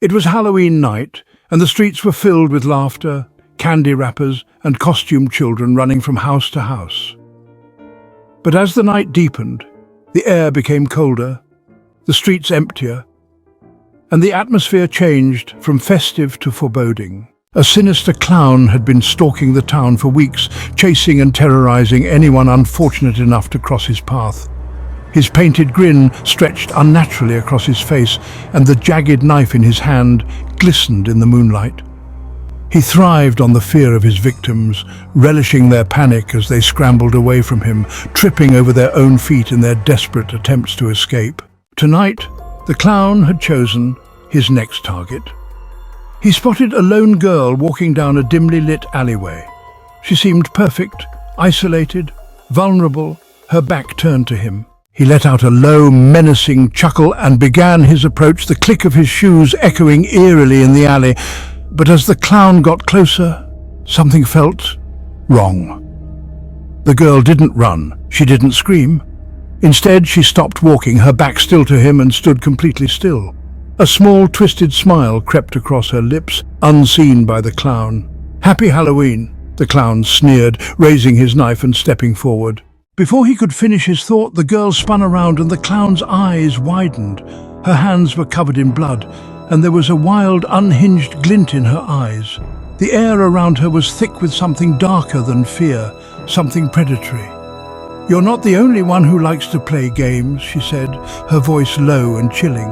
It was Halloween night, and the streets were filled with laughter, candy wrappers, and costumed children running from house to house. But as the night deepened, the air became colder, the streets emptier, and the atmosphere changed from festive to foreboding. A sinister clown had been stalking the town for weeks, chasing and terrorizing anyone unfortunate enough to cross his path. His painted grin stretched unnaturally across his face, and the jagged knife in his hand glistened in the moonlight. He thrived on the fear of his victims, relishing their panic as they scrambled away from him, tripping over their own feet in their desperate attempts to escape. Tonight, the clown had chosen his next target. He spotted a lone girl walking down a dimly lit alleyway. She seemed perfect, isolated, vulnerable, her back turned to him. He let out a low, menacing chuckle and began his approach, the click of his shoes echoing eerily in the alley. But as the clown got closer, something felt wrong. The girl didn't run. She didn't scream. Instead, she stopped walking, her back still to him, and stood completely still. A small, twisted smile crept across her lips, unseen by the clown. "Happy Halloween," the clown sneered, raising his knife and stepping forward. Before he could finish his thought, the girl spun around and the clown's eyes widened. Her hands were covered in blood, and there was a wild, unhinged glint in her eyes. The air around her was thick with something darker than fear, something predatory. "You're not the only one who likes to play games," she said, her voice low and chilling.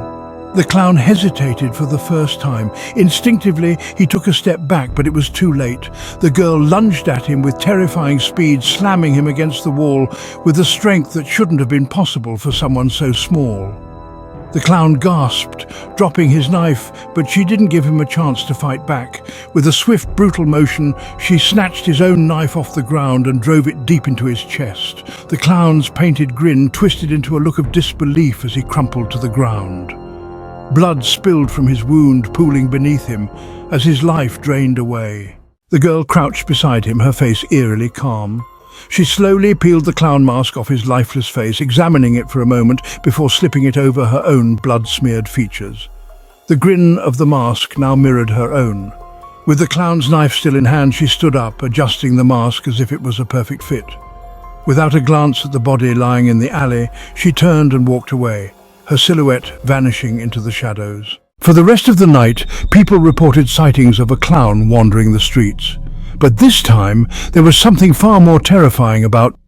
The clown hesitated for the first time. Instinctively, he took a step back, but it was too late. The girl lunged at him with terrifying speed, slamming him against the wall with a strength that shouldn't have been possible for someone so small. The clown gasped, dropping his knife, but she didn't give him a chance to fight back. With a swift, brutal motion, she snatched his own knife off the ground and drove it deep into his chest. The clown's painted grin twisted into a look of disbelief as he crumpled to the ground. Blood spilled from his wound, pooling beneath him, as his life drained away. The girl crouched beside him, her face eerily calm. She slowly peeled the clown mask off his lifeless face, examining it for a moment before slipping it over her own blood-smeared features. The grin of the mask now mirrored her own. With the clown's knife still in hand, she stood up, adjusting the mask as if it was a perfect fit. Without a glance at the body lying in the alley, she turned and walked away, her silhouette vanishing into the shadows. For the rest of the night, people reported sightings of a clown wandering the streets. But this time, there was something far more terrifying about